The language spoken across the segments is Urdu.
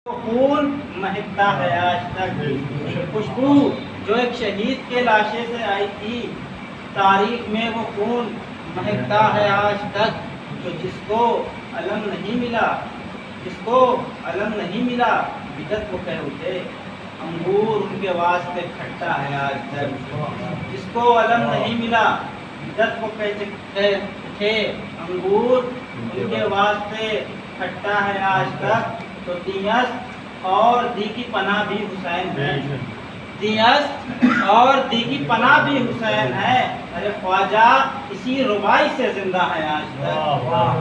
خون مہکتا ہے آج تک، خوشبو جو ایک شہید کے لاشے سے آئی تھی، تاریخ میں وہ خون مہکتا ہے آج تک۔ تو جس کو علم نہیں ملا، جس کو علم نہیں ملا، بدعت وہ کہہ اٹھے، انگور ان کے واسطے کھٹا ہے آج تک۔ جس کو علم نہیں ملا، بدعت وہ کہہ اٹھے، انگور ان کے واسطے کھٹا ہے آج تک۔ تو دیس اور دی کی پناہ بھی حسین ہے، دیس اور دی کی پناہ بھی حسین ہے۔ ارے خواجہ اسی ربائی سے زندہ ہے آج تک،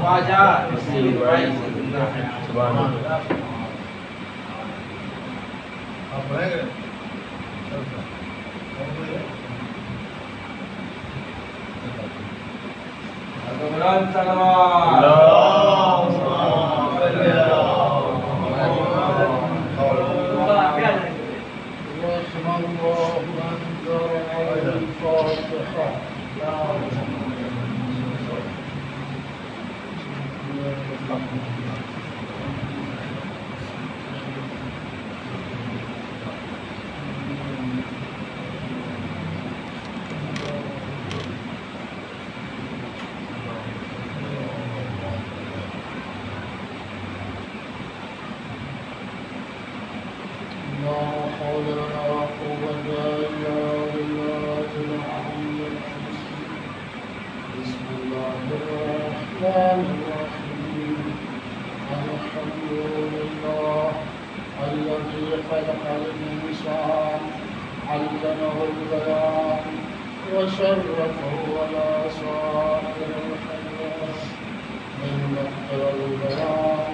خواجہ اسی ربائی سے زندہ ہے آج تک۔ خلق الإنسان علمه البيان وشرفه على سائر الحيوان من مقدر البيان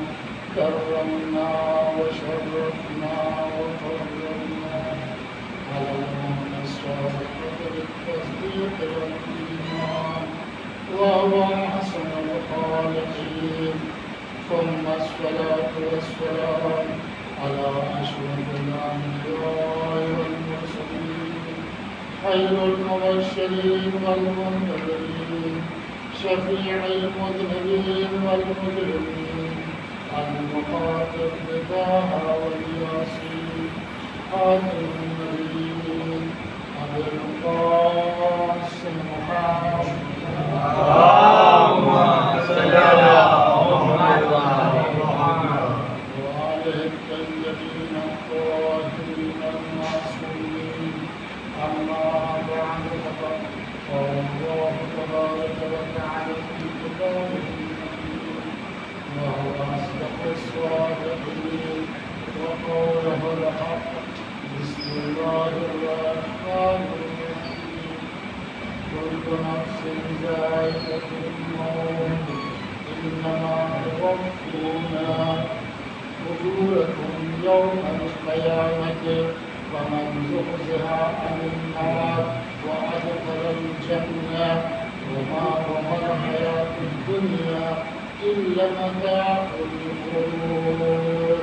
كرمنا وشرفنا وكرمنا على المؤمن الصادق بالتصديق والإيمان وهو أحسن الخالقين. ثم الصلاة والسلام على أشرف الأنبياء والمرسلين خير المبشرين والمنذرين شفيع المذنبين والمجرمين المخاطب بطه والياسين خاتم النبيين أبي القاسم محمد اللهم صل على محمد وآله الطيبين الطاهرين المعصومين. أما بعد فقد قال الله تبارك وتعالى في كتابه المجيد وهو أصدق الصادقين وقوله الحق. بسم الله الرحمن الرحيم. كل نفس ذائقة الموت إنما توفون أجوركم يوم القيامة فمن زحزح عن النار وأدخل الجنة وما الحياة الدنيا إلا متاع الغرور.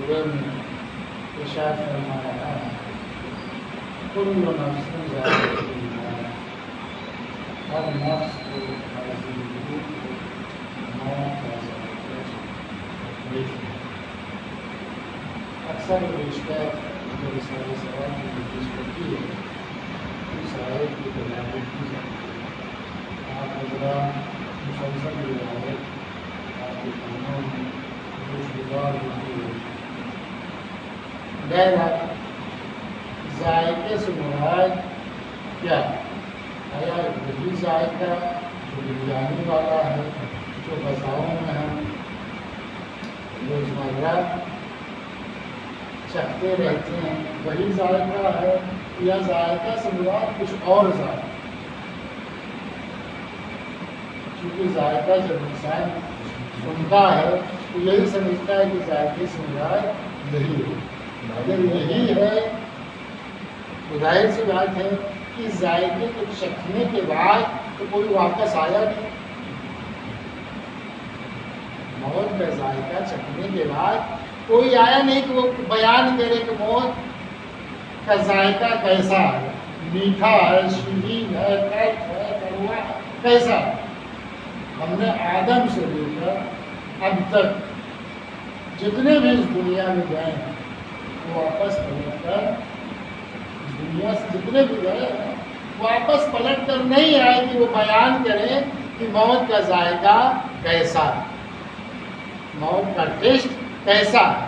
سورہ میں ارشاد فرمایا ہے کل نفس ذائقۃ الموت، ہر نفس کو حاضر موت کا ذائقہ چکھنا۔ اکثر بیشتر جو رسالہ سوال کی کوشش ہوتی ہے اس آیت کی تلاوت کی جاتی ہے۔ آپ حضرات مسلسل یہ آیت آپ کے کانوں میں خوشگوار ہوتی ہے۔ بہرحال ذائقے سے مراد کیا؟ آیا وہی ذائقہ جو بریانی والا ہے، جو غذاؤں میں ہم روزمرہ چکھتے رہتے ہیں، وہی ذائقہ ہے، یا ذائقہ سے مراد کچھ اور ذائقہ؟ کیونکہ ذائقہ جب انسان سنتا ہے تو یہی سمجھتا ہے کہ ذائقے سے مراد یہی ہے۔ اگر یہی ہے تو ظاہر سی بات ہے کہ ذائقے کو چکھنے کے بعد تو کوئی واپس آیا نہیں۔ موت کا ذائقہ چکھنے کے بعد کوئی آیا نہیں کہ وہ بیان کرے کہ موت کا ذائقہ کیسا ہے، میٹھا ہے، شیرین ہے، تلخ ہے، کڑوا ہے، کیسا ہے۔ ہم نے آدم سے لے کر اب تک جتنے بھی اس دنیا میں گئے ہیں وہ واپس پلٹ کر اس دنیا سے جتنے بھی گئے ہیں واپس پلٹ کر نہیں آئے کہ وہ بیان کریں کہ موت کا ذائقہ کیسا ہے، موت کا ٹیسٹ کیسا ہے،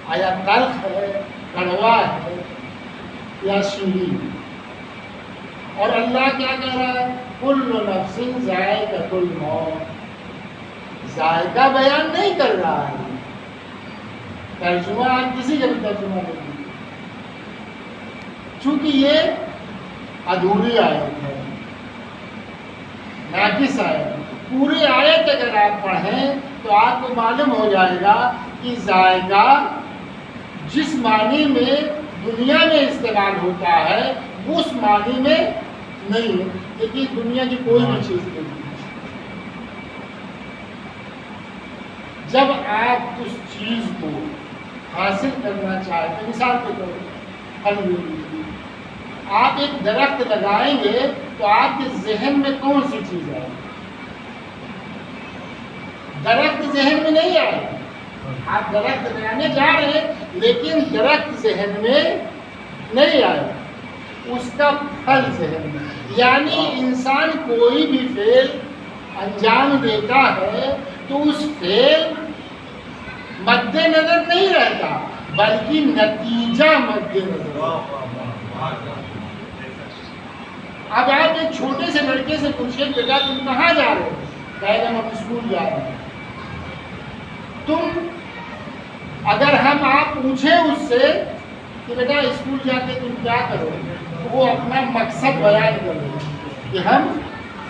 آیا تلخ ہے، کڑوا ہے یا شیرین۔ اور اللہ کیا کہہ رہا ہے؟ کل نفس ذائقۃ الموت۔ ذائقہ بیان نہیں کر رہا ہے، ترجمہ آپ کسی کا بھی ترجمہ نہیں کیجیے، چونکہ یہ ادھوری آیت ہے، ناقص آیت۔ پوری آیت اگر آپ پڑھیں تو آپ کو معلوم ہو جائے گا کہ ذائقہ جس معنی میں دنیا میں استعمال ہوتا ہے اس معنی میں نہیں ہے، لیکن دنیا کی کوئی بھی چیز نہیں ہے۔ جب آپ اس چیز کو حاصل کرنا چاہتے ہیں، مثال کے طور پر پھل لے لیجیے، آپ ایک درخت لگائیں گے تو آپ کے ذہن میں کون سی چیز آئے گی؟ درخت ذہن میں نہیں آئے گا۔ آپ درخت لگانے جا رہے ہیں لیکن درخت ذہن میں نہیں آئے گا، اس کا پھل ذہن میں۔ یعنی انسان کوئی بھی فعل انجام دیتا ہے تو اس فعل مد نظر نہیں رہتا بلکہ نتیجہ مد نظر۔ اب آپ ایک چھوٹے سے لڑکے سے پوچھیں بیٹا تم کہاں جا رہے ہو؟ کہے گا ہم اسکول جا رہے ہیں۔ تم اگر آپ پوچھیں اس سے کہ بیٹا اسکول جا کے تم کیا کرو گے، تو وہ اپنا مقصد بیان کر رہے ہیں کہ ہم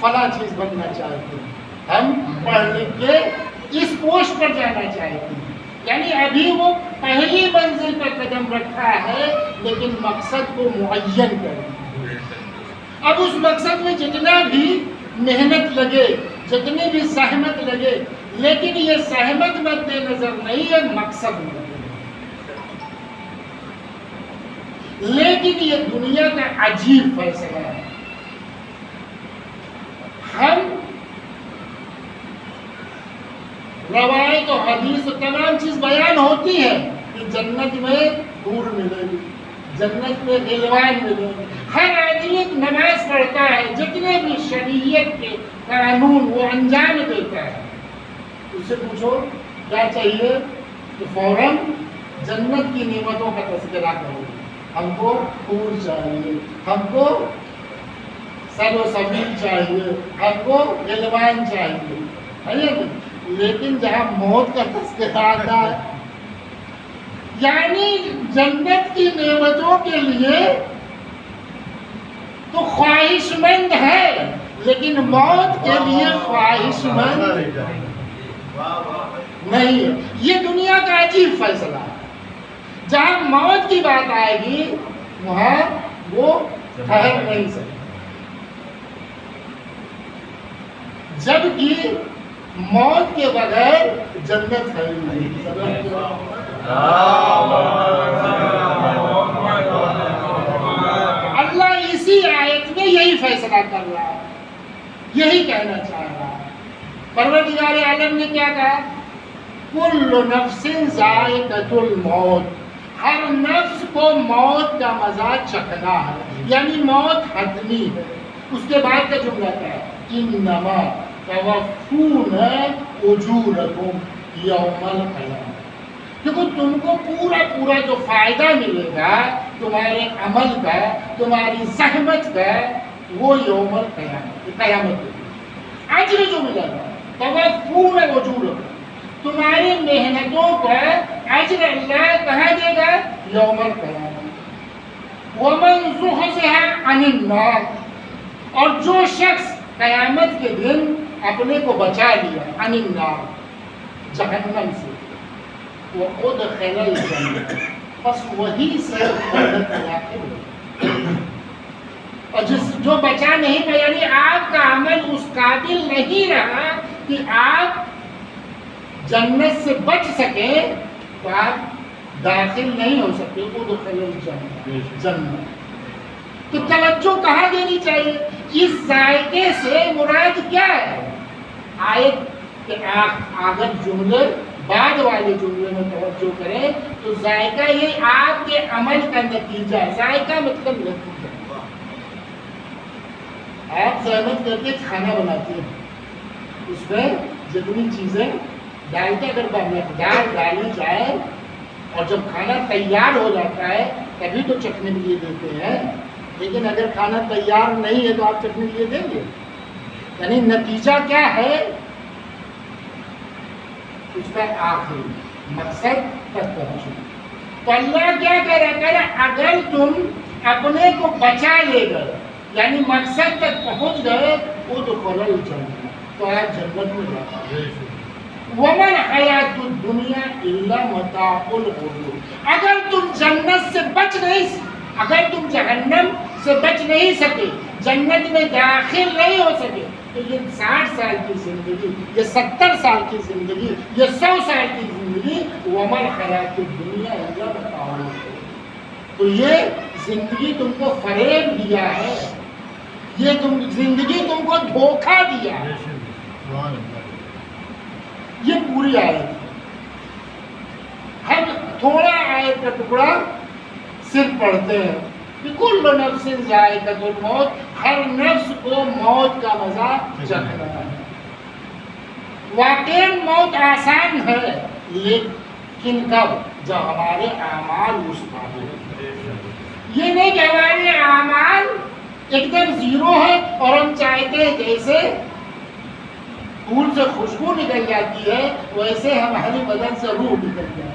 فلاں چیز بننا چاہتے ہیں، ہم پڑھ لکھ کے اس پوسٹ پر جانا چاہتے ہیں۔ یعنی ابھی وہ پہلی منزل پر قدم رکھا ہے لیکن مقصد کو معین کر دیا۔ اب اس مقصد میں جتنا بھی محنت لگے، جتنی بھی زحمت لگے، لیکن یہ زحمت مد نظر نہیں ہے، مقصد مد نظر۔ لیکن یہ دنیا کا عجیب فیصلہ ہے، ہم روایت و حدیث و تمام چیز بیان ہوتی ہے کہ جنت میں حور ملے گی، جنت میں غلمان ملے گی، ہر آدمی نماز پڑھتا ہے، جتنے بھی شریعت کے قانون وہ انجام دیتا ہے۔ اس سے پوچھو کیا چاہیے تو فوراً جنت کی نعمتوں کا تذکرہ کرو، ہم کو حور چاہیے، ہم کو سر و سبیل چاہیے، ہم کو غلمان چاہیے، ہے نا؟ لیکن جہاں موت کا تذکرہ آتا ہے، یعنی جنت کی نعمتوں کے لیے تو خواہش مند ہے لیکن موت کے لیے خواہش مند نہیں ہے۔ یہ دنیا کا عجیب فیصلہ ہے، جہاں موت کی بات آئے گی وہاں وہ ٹھہر نہیں سکتا، جبکہ موت کے بغیر جنت ہے ہی نہیں۔ اللہ اسی آیت میں یہی فیصلہ کر رہا ہے، یہی کہنا چاہ رہا ہے۔ پروردگار عالم نے کیا کہا؟ کل نفس ذائقۃ الموت، ہر نفس کو موت کا مزہ چکھنا ہے، یعنی موت حتمی ہے۔ اس کے بعد کا جملہ کیا ہے؟ انما توفون اجورکم یوم القیامہ، دیکھو تم کو پورا جو فائدہ ملے گا تمہارے عمل کا، تمہاری زحمت کا، وہ یوم القیامت، قیامت میں اجر جو ملے گا، توفون اجورکم، تمہاری محنتوں کا اجر اللہ کہاں دے گا؟ یوم القیامہ۔ ومن زحزح عن النار، اور جو شخص قیامت کے دن اپنے کو بچا لیا عن النار، جہنم سے، وادخل الجنہ، بس وہی سے جنت میں داخل ہو۔ اور جو بچا نہیں پایا، یعنی آپ کا عمل اس قابل نہیں رہا کہ آپ جنت سے بچ سکیں، تو آپ داخل نہیں ہو سکتے۔ ادخل الجنہ، جنت۔ تو توجہ کہاں دینی چاہیے؟ اس ذائقے سے مراد کیا ہے؟ آیت کے آخر جملے بعد والے جملے میں توجہ کریں تو ذائقہ یہ آپ کے عمل کا نتیجہ ہے۔ ذائقہ مطلب نتیجہ۔ آپ زحمت کر کے کھانا بناتے ہیں، اس میں جتنی چیزیں ڈالتے، اگر مقدار ڈالی جائے اور جب کھانا تیار ہو جاتا ہے تبھی تو چکھنے کے لیے دیتے ہیں، لیکن اگر کھانا تیار نہیں ہے تو آپ چکھنے کے لیے دیں گے؟ یعنی نتیجہ کیا ہے؟ اس کا آخری مقصد تک پہنچنا۔ تو اللہ کیا کہہ رہا ہے؟ اگر تم اپنے کو بچا لے گئے، یعنی مقصد تک پہنچ گئے، ادخل الجنہ، تو آپ جنت میں جاتے ہیں۔ ومن حیات الدنیا الا متاع الغرور، اگر تم جنت سے بچ نہیں، اگر تم جہنم سے بچ نہیں سکے، جنت میں داخل نہیں ہو سکے، تو یہ 60 سال کی زندگی، یہ 70 سال کی زندگی، یہ 100 سال کی زندگی، ومن حیات الدنیا الا متاع الغرور، تو یہ زندگی تم کو فریب دیا ہے، یہ زندگی تم کو دھوکہ دیا ہے۔ یہ پوری آیت ہے۔ ہم تھوڑا آیت کا ٹکڑا صرف پڑھتے ہیں کہ کل نفس ذائقۃ الموت، ہر نفس کو موت کا مزہ چکھنا ہے۔ واقعی موت آسان ہے، لیکن کب؟ جب ہمارے اعمال اس قابل ہیں۔ یہ نہیں کہ ہمارے اعمال ایک دم زیرو ہے اور ہم چاہتے ہیں جیسے پھول سے خوشبو نکل جاتی ہے ویسے ہمارے بدن سے روح نکل جائے،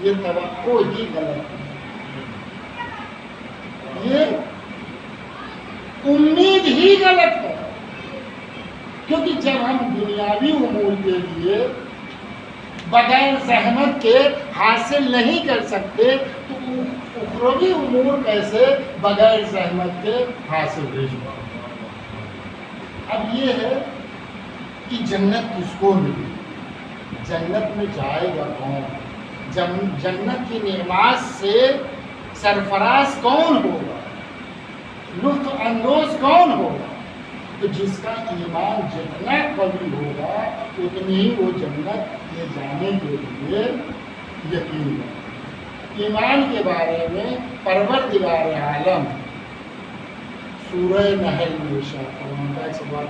یہ توقع ہی غلط ہے، یہ امید ہی غلط ہے۔ کیونکہ جب ہم دنیاوی امور کے لیے بغیر زحمت کے حاصل نہیں کر سکتے تو اخروی امور کیسے بغیر زحمت کے حاصل ہو سکتے؟ اب یہ ہے کہ جنت کس کو ملی، جنت میں جائے گا کون، جنت کی نعمات سے سرفراز کون ہوگا، لطف اندوز کون ہوگا؟ تو جس کا ایمان جتنا قوی ہوگا اتنی ہی وہ جنت میں جانے کے لیے یقین ہے۔ ایمان کے بارے میں پروردگار عالم سورہ نحل میں ارشاد فرماتا ہے، سے بات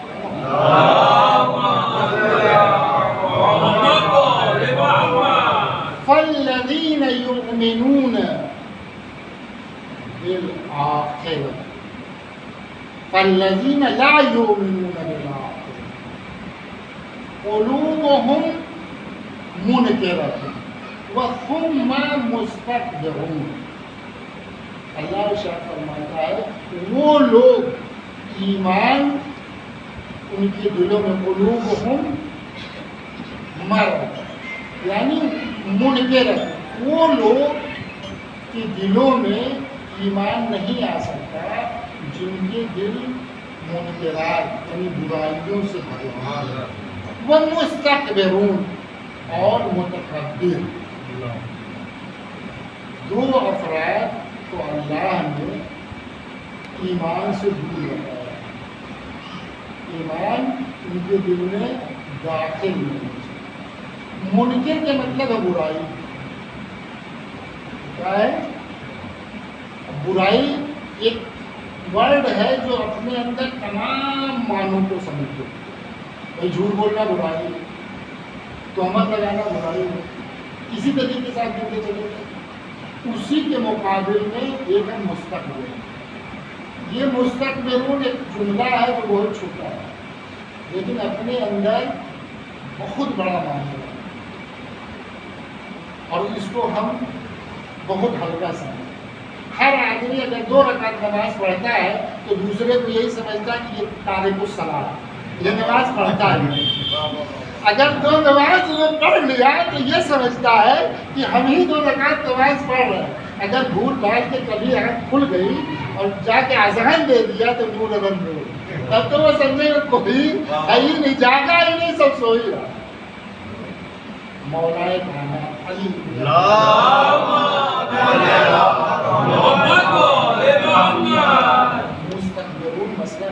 فَالَّذِينَ يُؤْمِنُونَ بِالْآخِرَةِ فَالَّذِينَ لَا يُؤْمِنُونَ بِالْآخِرَةِ قُلُوبُهُمْ مُنْكِرَةٌ وَثُمَّ مُسْتَكْبِرُونَ۔ اللہ ارشاد فرماتا ہے وہ لوگ ایمان ان کے دلوں میں، قلوبہم مرض یعنی منکرت، وہ لوگ کے دلوں میں ایمان نہیں آ سکتا جن کے دل منکرات یعنی برائیوں سے بھرے ہیں، وہ مستکبرون اور متکبر، دو افراد کو اللہ نے ایمان سے دور رکھا ہے، ایمان ان کے دل میں داخل نہیں۔ منکر کے مطلب ہے برائی، کیا ہے؟ برائی ایک ورڈ ہے جو اپنے اندر تمام معنوں کو سمجھتے، بھائی جھوٹ بولنا برائی، تہمت لگانا برائی ہے، اسی طریقے کے ساتھ جڑتے چلے گئے۔ اسی کے مقابل میں ایک ہے مستقبل۔ یہ مستقبل ایک جملہ ہے جو بہت چھوٹا ہے لیکن اپنے اندر بہت بڑا معنی ہے، اور اس کو ہم بہت ہلکا سمجھتے۔ ہر آدمی اگر 2 رکعت نماز پڑھتا ہے تو دوسرے کو یہی سمجھتا ہے کہ یہ تارک الصلاۃ، یہ نماز پڑھتا ہے۔ اگر 2 نماز وہ پڑھ لیا تو یہ سمجھتا ہے کہ ہم ہی 2 رکعت نماز پڑھ رہے ہیں۔ اگر بھول بھال کے کبھی آنکھ کھل گئی اور جا کے اذان دے دیا تو نور نظر ہو، تب تو وہ سمجھے کوئی ہے ہی نہیں، جاگا ہی نہیں، سب سو ہی رہا۔ مولا کائنات علی مستقبل مسئلہ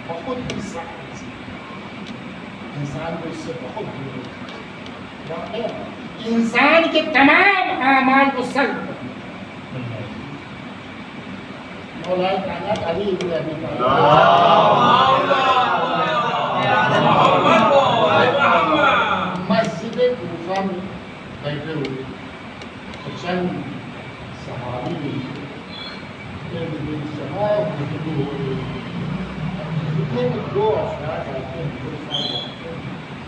بہت ہی سخت ہے، انسان کو اس سے بہت دور ہے، انسان کے تمام اعمال کو سلب کرنا۔ مولا کائنات علی ابن ابی مسجد کوفہ میں بیٹھے ہوئے چند صحابی گفتگو ہو رہی ہے، اتنے میں 2 افراد آتے ہیں، 2 افراد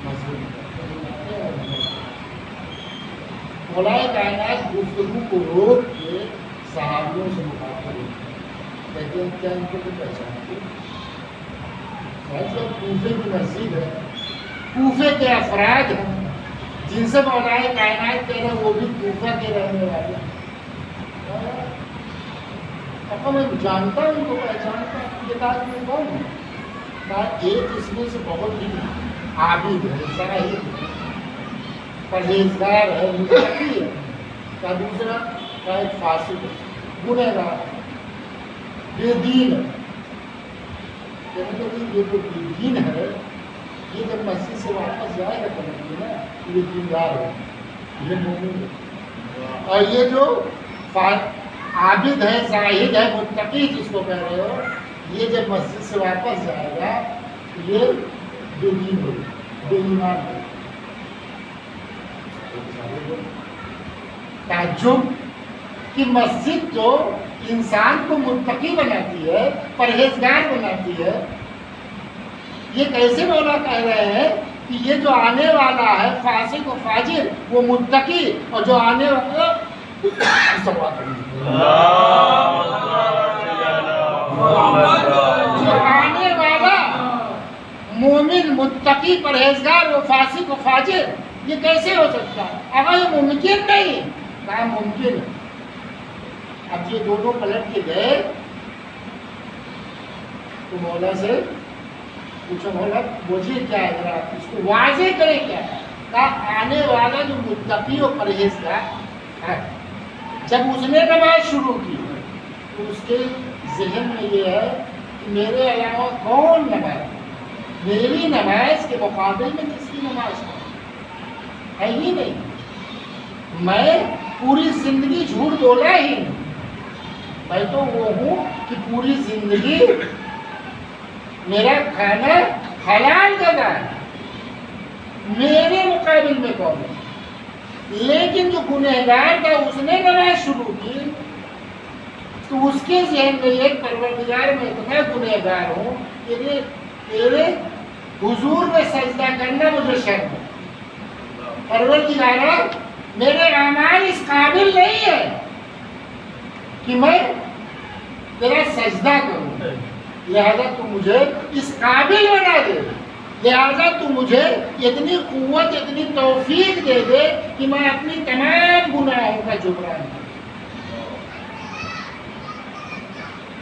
مسجد میں۔ مولا کائنات گفتگو کو روک کے صحابیوں سے مخاطب ہوتے ہیں، کہتے ہیں کیا ان کو تو پہچانتے ہیں؟ کوفے کی مسجد ہے، کوفے کے افراد ہیں جن سے مولا کائنات کہہ رہے ہیں وہ بھی کوفہ کے رہنے والے ہیں۔ میں جانتا ہوں ان کو، پہچانتا ہوں، یہ بات میں کون ہے؟ کہا ایک اس میں سے بہت ہی عابد ہے، زاہد ہے، پرہیزگار ہے، متقی ہے، کا دوسرا کا ایک فاسق ہے، گنہگار ہے، بے دین ہے۔ کہنے کہ یہ جو بے دین ہے یہ جب مسجد سے واپس جائے گا تو نا یہ دیندار ہے، یہ مومن ہے۔ اور یہ جو عابد ہے، زاہد ہے، متقی جس کو کہہ رہے ہو، یہ جب مسجد سے واپس جائے گا یہ بے دین ہو، بے ایمان ہو۔ تعجب کہ مسجد جو انسان کو متقی بناتی ہے، پرہیزگار بناتی ہے، یہ کیسے مولا کہہ رہے ہیں کہ یہ جو آنے والا ہے فاسق و فاجر وہ متقی، اور جو آنے والا مومن متقی پرہیزگار وہ فاسق و فاجر، یہ کیسے ہو سکتا ہے؟ اگر یہ ممکن نہیں، کہا ممکن ہے۔ اب یہ دونوں پلٹ کے گئے تو مولا سے پوچھا مولا مجھے کیا ہے، ذرا اس کو واضح کرے کیا ہے؟ کہا آنے والا جو متقی و پرہیزگار ہے، جب اس نے نماز شروع کی تو اس کے ذہن میں یہ ہے کہ میرے علاوہ کون نماز، میری نماز کے مقابل میں کس کی نماز ہے ہی نہیں، میں پوری زندگی جھوٹ بولا ہی نہیں، میں تو وہ ہوں کہ پوری زندگی میرا کھانا حلال کا ہے، میرے مقابل میں کون ہے؟ لیکن جو گنہگار تھا اس نے نماز شروع کی تو اس کے ذہن میں ایک پروردگار میں اتنا گنہگار ہوں کہ تیرے حضور میں سجدہ کرنا مجھے شرم ہے، پروردگارا میرے اعمال اس قابل نہیں ہے کہ میں تیرا سجدہ کروں، لہذا تو مجھے اس قابل بنا دے، لہذا تو مجھے اتنی قوت اتنی توفیق دے دے کہ میں اپنی تمام گناہوں کا جبران کروں۔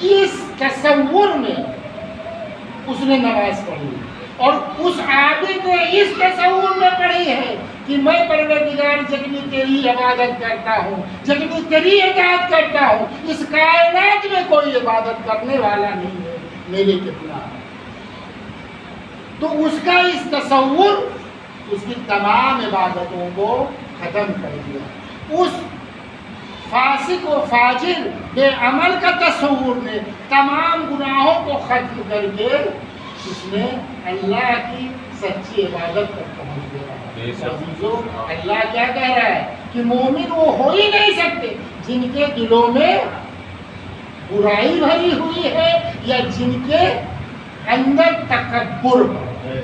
اس تصور میں اس نے نماز پڑھی، اور اس عابد نے اس تصور میں پڑھی ہے کہ میں پروردگار جگنی تیری عبادت کرتا ہوں، جگنی تیری اطاعت کرتا ہوں، اس کائنات میں کوئی عبادت کرنے والا نہیں ہے میرے کتنا ہے۔ تو اس کا اس تصور اس کی تمام عبادتوں کو ختم کر دیا۔ اس فاسق و فاجر بے عمل کا تصور نے تمام گناہوں کو ختم کر کے اس نے اللہ کی سچی عبادت تک پہنچ گیا۔ عزیزو، اللہ کیا کہہ رہا ہے کہ مومن وہ ہو ہی نہیں سکتے جن کے دلوں میں برائی بھری ہوئی ہے یا جن کے اندر تکبر ہے۔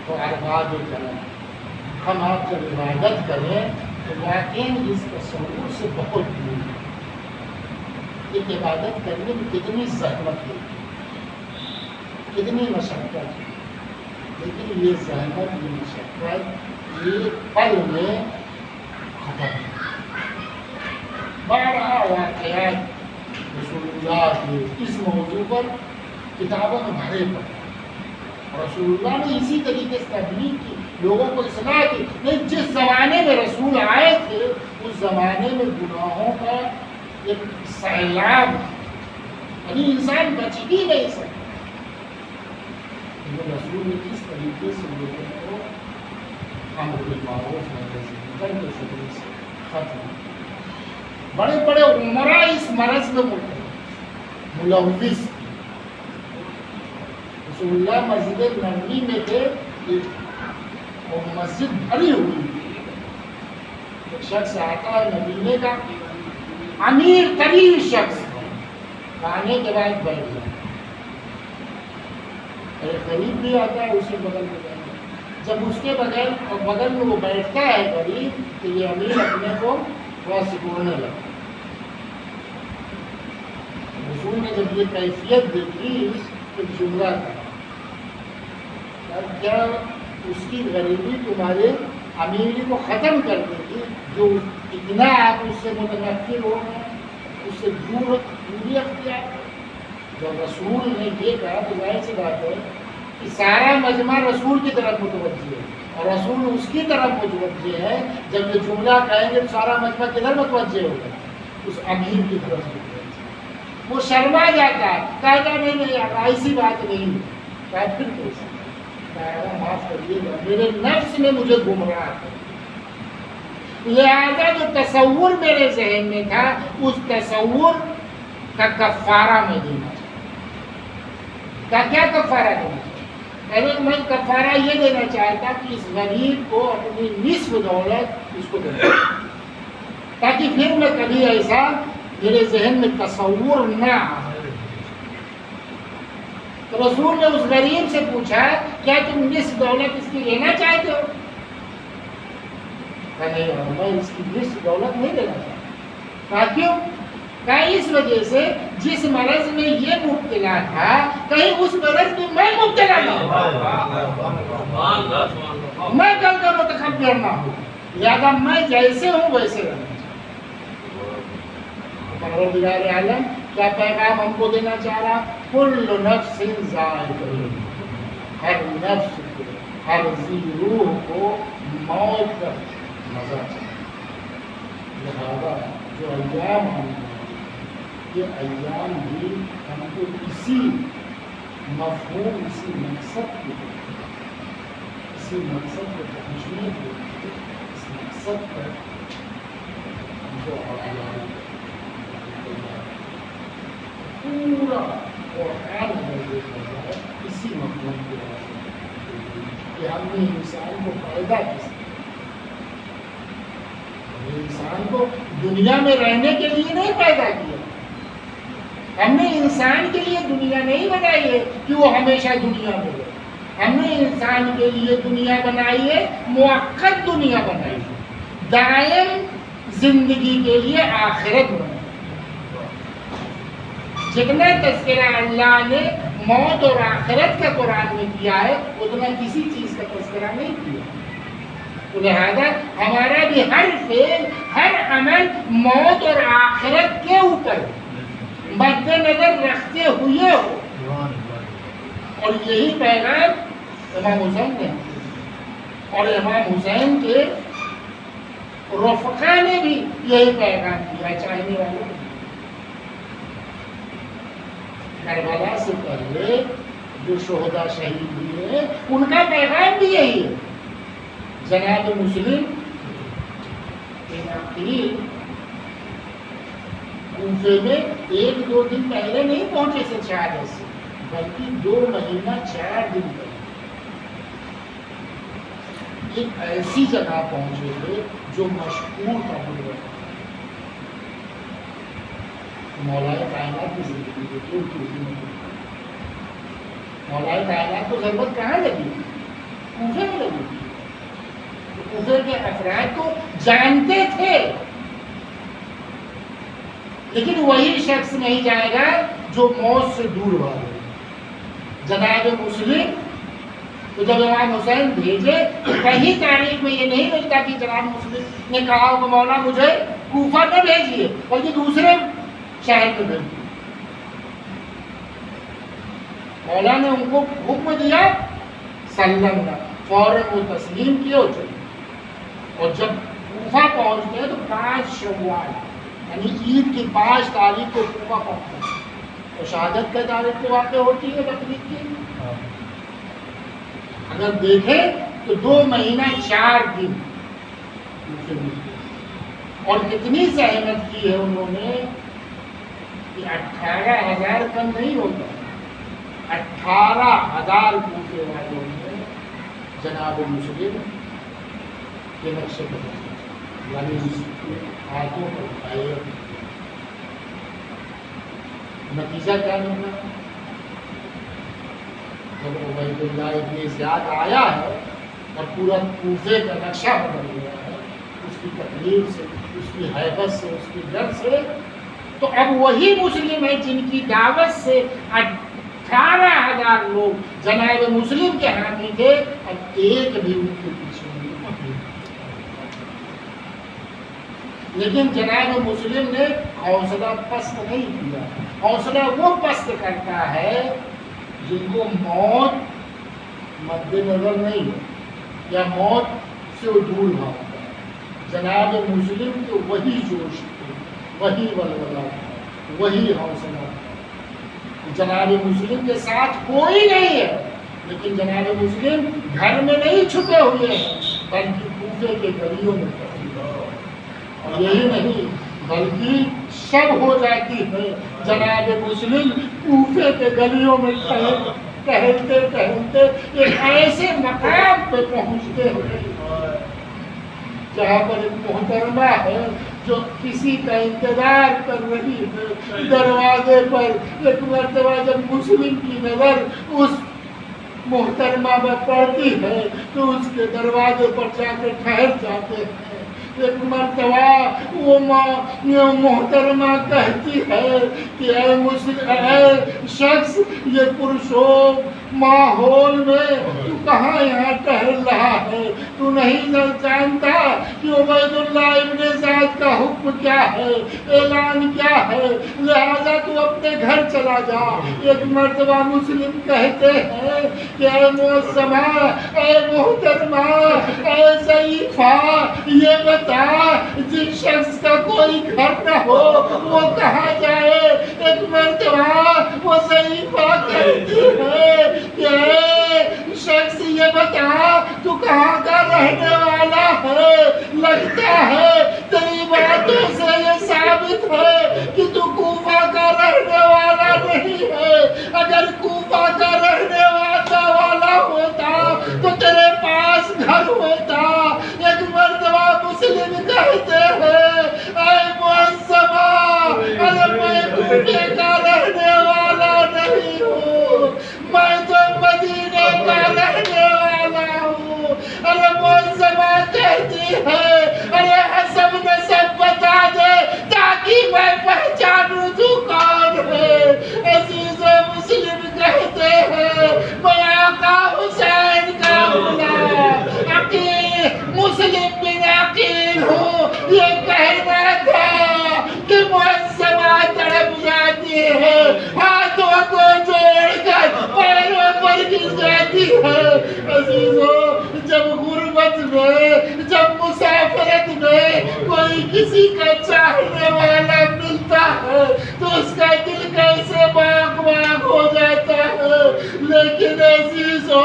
تو ارباب کرم، ہم آپ جب عبادت کریں تو واقعی اس تصور سے بہت دور ہے۔ ایک عبادت کرنے میں کتنی زحمت ہے، کتنی مشقت ہے، لیکن یہ زحمت، یہ مشقت یہ پل میں ختم ہے۔ بارہ واقعات رسول اللہ کے اس موضوع پر کتابوں میں بھرے پڑے، رسول اللہ نے اسی طریقے سے تبلیغ کی، لوگوں کو اصلاح کی۔ نہیں، جس زمانے میں رسول آئے تھے اس زمانے میں گناہوں کا ایک سیلاب، یعنی انسان بچ ہی نہیں سکتا۔ رسول نے کس طریقے سے لوگوں کو امر بالمعروف نہی عن المنکر کے ذریعے سے ختم، بڑے بڑے عمرا اس مرض میں ملوث۔ رسول اللہ مسجد نبوی میں تھے اور مسجد بھری ہوئی تھی، ایک شخص آتا ہے مدینے کا، امیر ترین شخص، کھانے کے بعد بیٹھ جاتا، ایک غریب بھی آتا ہے اسے بغل میں بیٹھتا ہے، جب اس کے بغل میں وہ بیٹھتا ہے غریب تو یہ امیر اپنے کو تھوڑا سکڑنے لگتا۔ رسول نے جب یہ کیفیت دیکھی تو جملہ کہا، کیا اس کی غریبی تمہارے امیری کو ختم کر دے گی جو اتنا آپ اس سے متنفر ہو گئے، اس سے دوری اختیار؟ جب رسول نے یہ کہا تو ظاہر سی بات ہے کہ سارا مجمع رسول کی طرف متوجہ ہے اور رسول اس کی طرف متوجہ ہے۔ جب یہ جملہ کہیں گے تو سارا مجمع کدھر متوجہ ہوگا؟ اس امیر کی طرف متوجہ۔ وہ شرما جاتا ہے، کہتا نہیں ایسی بات نہیں ہے، پھر کیسے؟ معاف کریے گا، میرے نفس نے مجھے گمراہ کیا، لہذا جو تصور میرے ذہن میں تھا اس تصور کا کفارہ میں دینا چاہتا۔ کیا کفارہ دینا چاہتا؟ ارے میں کفارہ یہ دینا چاہتا کہ اس غریب کو اپنی نصف دولت اس کو دینا، تاکہ پھر میں کبھی ایسا میرے ذہن میں تصور نہ آئے۔ تو رسول نے اس غریب سے پوچھا کیا تم نصف دولت اس کی لینا چاہتے ہو؟ کہا نہیں، میں اس کی نصف دولت نہیں دینا چاہتا۔ کہا کیوں؟ کہا اس وجہ سے جس مرض میں یہ مبتلا تھا کہیں اس مرض میں میں مبتلا نہ ہوں، میں کل کا متکبر نہ ہوں، لہذا میں جیسے ہوں ویسے رہنا چاہتا۔ پروردگار عالم کیا پیغام ہم کو دینا چاہ رہا؟ کل نفس ذائقۃ الموت، ہر نفس کو، ہر ذی روح کو موت کا مزہ چاہیے۔ لہذا جو ایام ہم یہ ایام بھی ہم کو اسی مفہوم، اسی مقصد کو پہنچنے کے لیے، اس مقصد پر ہم کو پورا قرآن میں اسی مفہوم کے کہ ہم نے انسان کو پیدا کس انسان کو دنیا میں رہنے کے لیے نہیں پیدا کیا، ہم نے انسان کے لیے دنیا نہیں بنائی ہے کہ وہ ہمیشہ دنیا میں رہے، ہم نے انسان کے لیے دنیا بنائی ہے، موقت دنیا بنائی ہے، دائم زندگی کے لیے آخرت بنائی۔ جتنا تذکرہ اللہ نے موت اور آخرت کا قرآن میں کیا ہے اتنا کسی چیز کا تذکرہ نہیں کیا، تو لہذا ہمارا بھی ہر فعل، ہر عمل موت اور آخرت کے اوپر مد نظر رکھتے ہوئے ہو، اور یہی پیغام امام حسین نے اور امام حسین کے رفقا نے بھی یہی پیغام دیا چاہنے والوں نے. کربلا سے پہلے جو شہداء شہید ہوئے ہیں ان کا پیغام بھی یہی ہے. جناب مسلم کے ناقدین کوفے میں 1-2 دن پہلے نہیں پہنچے تھے شہادت سے، بلکہ 2 مہینہ 4 دن پہلے ایک ایسی جگہ پہنچے تھے جو مشہور قبر ہے. مولا کائنات کی زندگی دیکھیے، ان کی زندگی مولا کائنات کو ضرورت کہاں لگی؟ کوفے میں لگی. کوفے کے افراد کو جانتے تھے، لیکن وہی شخص نہیں جائے گا جو موت سے دور ہوا ہے. جناب مسلم تو جب امام حسین بھیجے تو کہیں تاریخ میں یہ نہیں ملتا کہ جناب مسلم نے کہا کہ مولا مجھے کوفہ نہ بھیجیے بلکہ دوسرے شہر میں بھیجیے. مولا نے ان کو حکم دیا، سلم، فوراً وہ تسلیم کیے اور چلے. اور جب کوفہ پہنچتے ہیں تو 5 شوال یعنی عید کی 5 تاریخ کو کوفہ پہنچتے ہیں. تو شہادت کے تاریخ کو واقع ہوتی ہے بقرعید کی. اگر دیکھیں تو 2 مہینہ 4 دن اور کتنی زحمت کی ہے انہوں نے کہ 18,000 کم نہیں ہوتا، 18,000 کوفے والوں نے جناب مسلم کے نقشے پر یعنی اس کے ہاتھوں پر اٹھائے. نتیجہ کیا نکلا؟ جب عبید اللہ ابن زیاد آیا ہے اور پورا کوفے کا نقشہ بدل گیا ہے اس کی تقریر سے، اس کی ہیبت سے، اس کی ڈر سے، تو اب وہی مسلم ہے جن کی دعوت سے 18,000 لوگ جناب مسلم کے حامی تھے، اب ایک بھی ان کے پیچھے نہیں. لیکن جناب مسلم نے حوصلہ پست نہیں کیا. حوصلہ وہ پست کرتا ہے جن کو موت مد نظر نہیں ہے یا موت سے وہ دور نہ ہوتا. جناب مسلم کے وہی جوش تھے، وہی ولولہ تھا، وہی حوصلہ تھا. جناب مسلم کے ساتھ کوئی نہیں ہے، لیکن جناب مسلم گھر میں نہیں چھپے ہوئے ہیں بلکہ کوفے کے گلیوں میں پڑے. اور یہی نہیں بلکہ شب ہو جاتی ہے جناب مسلم کوفے کے گلیوں میں ٹہلتے ٹہلتے ایک ایسے مقام پہ پہنچتے ہیں جہاں پر ایک محترمہ ہے جو کسی کا انتظار کر رہی ہے. دروازے پر ایک مرتبہ جب مسلم کی نظر اس محترمہ میں پڑتی ہے تو اس کے دروازے پر جا کے ٹھہر جاتے ہیں. ایک مرتبہ وہ محترمہ کہتی ہے کہ اے شخص یہ پرشور ماحول میں تو کہاں یہاں ٹہل رہا ہے؟ تو نہیں جانتا کہ عبید اللہ ابن زیاد کا حکم کیا ہے، اعلان کیا ہے، لہذا تو اپنے گھر چلا جا. ایک مرتبہ مسلم کہتے ہیں کہ اے معصمہ، اے محترمہ، اے ضعیفہ، یہ بتا جس شخص کا کوئی گھر نہ ہو وہ کہاں جائے؟ ایک مرتبہ وہ ضعیفہ کہتی ہے کہ اے شخص یہ بتا تو کہاں کا رہنے والا ہے؟ لگتا ہے تیری باتوں سے یہ ثابت ہے کہ تو کوفہ کا رہنے والا نہیں ہے. اگر کوفہ کا رہنے والا ہوتا تو تیرے پاس گھر ہوتا. ایک مرتبہ مسلم کہتے ہیں اے معصمہ، ارے میں کوفے کا رہنے والا نہیں ہوں، میں تو مدینے کا رہنے والا ہوں. ارے معصمہ کہتی ہے ارے حسب نسب بتا دے تاکہ میں پہچانوں تو کون ہے. عزیز مسلم ہے عزیزوں، جب غربت میں، جب مسافرت میں کوئی کسی کا چاہنے والا ملتا ہے تو اس کا دل کیسے باغ باغ ہو جاتا ہے۔ لیکن عزیزوں،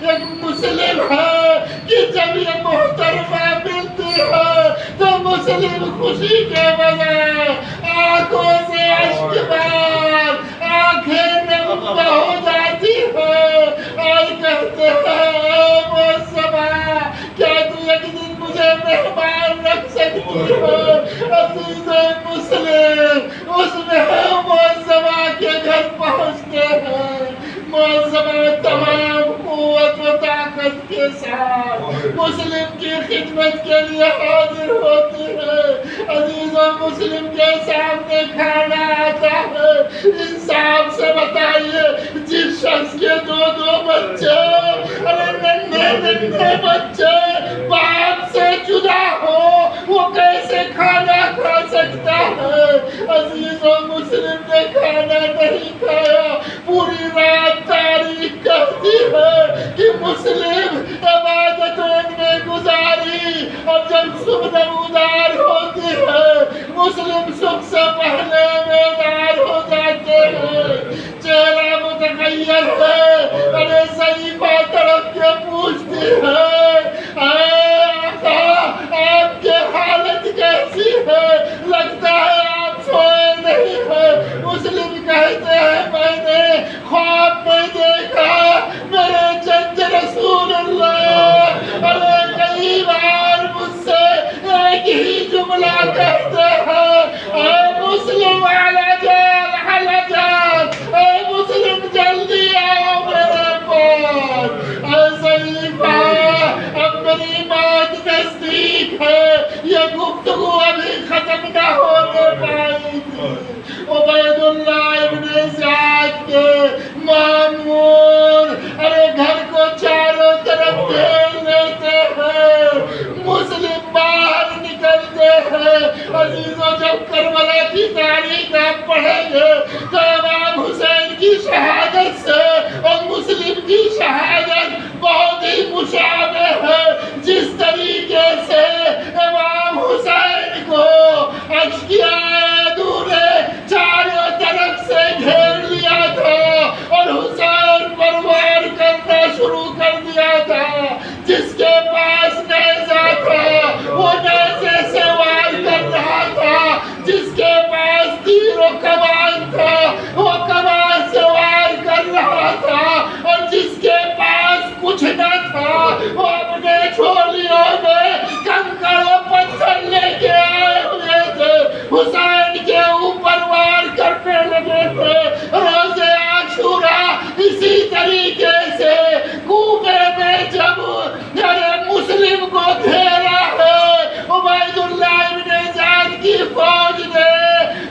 ایک مسلم ہے کہ جب یہ محترمہ ملتی ہے تو مسلم خوشی کے بجائے آنکھوں سے اشک بار، آنکھیں نم ہو جاتی ہے اور کہتے ہیں معصمہ کیا تو ایک دن مجھے مہمان رکھ سکتی ہو؟ عزیز مسلم اس میں معصمہ کے گھر پہنچتے ہیں، معصمہ تمام قوت و طاقت کے ساتھ مسلم کی خدمت کے لیے حاضر ہوتی ہے۔ عزیزوں، مسلم کے سامنے کھانا آتا ہے، انصاف سے بتائیے جس شخص کے دو بچے، ارے ننھے بچے باپ سے جدا ہو، وہ کیسے کھانا کھا سکتا ہے؟ عزیزوں، مسلم نے کھانا نہیں کھایا، پوری رات تاریخ کہتی ہے کہ مسلم عبادتوں میں گزاری، اور جب صبح نمودار ہوتی ہے مسلم صبح سے پہلے بیدار ہو جاتے ہیں، چہرہ متغیر ہے، ارے ضعیفہ تڑپ کے پوچھتی ہے آقا آپ کی حالت کیسی ہے؟ لگتا ہے آپ سوئے نہیں ہیں۔ مسلم کہتے ہیں میں نے خواب میں دیکھا میرے جد رسول اللہ، ارے کئی بار مجھ سے ایک ہی جملہ کہتے ہیں اے مسلم علی جان، اے مسلم جلدی آؤ میرے پاس، اے ضعیفہ اب میری موت نزدیک ہے۔ یہ گفتگو ابھی ختم نہ ہونے پائی تھی، عبید اللہ ابن زیاد کے مامور ارے گھر کو چاروں طرف گھیر لیتے ہیں، مسلم باہر نکلتے ہیں۔ عزیزوں، جب کربلا کی تاریخ آپ پڑھیں گے تو امام حسین کی شہادت سے اور مسلم کی شہادت بہت ہی مشابہ ہے۔ جس طریقے سے امام حسین کو اشکیائے دورے چاروں طرف سے گھیر لیا تھا اور حسین پر وار کرنا شروع کر دیا تھا، جس کے پاس نیزہ تھا وہ نیزے سے وار کر رہا تھا، جس کے پاس تیر و کمان تھا وہ کمان سے وار کر رہا تھا، اور جس کے پاس کچھ نہ تھا وہ اپنے جھولیوں میں کنکر و پتھر لے کے آئے ہوئے تھے، حسین کے اوپر وار کرنے لگے تھے۔ روز عاشوراء اسی طریقے سے کوفے میں جب مسلم کو گھیرا ہے عبید اللہ ابن زیاد کی فوج نے،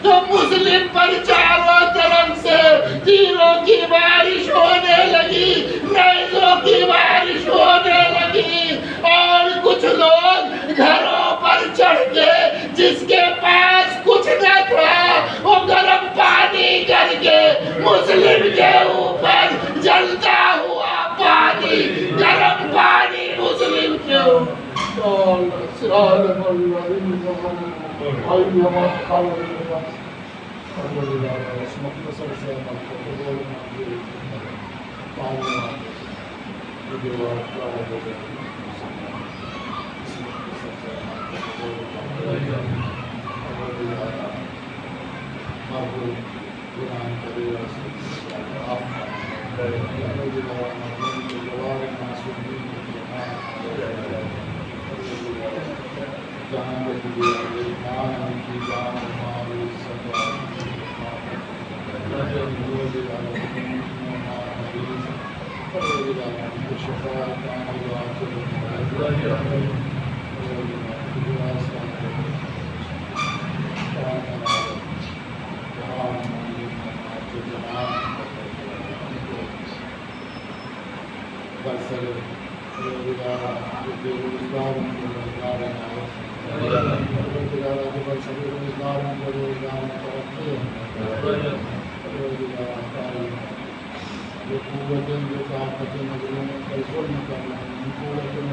تو مسلم پر چاروں طرف سے تیروں کی بارش ہونے لگی، نیزوں کی بارش ہونے لگی، اور کچھ لوگ گھروں پر چڑھ کے جس کے پاس کچھ نہ تھا وہ گرم پانی کر کے مسلم کے اوپر جلتا ہوا پانی، گرم پانی مسلم کے اوپر جو قوتیں جو طاقتیں مظلوموں پر ظلم کر رہے ہیں، ان قوتوں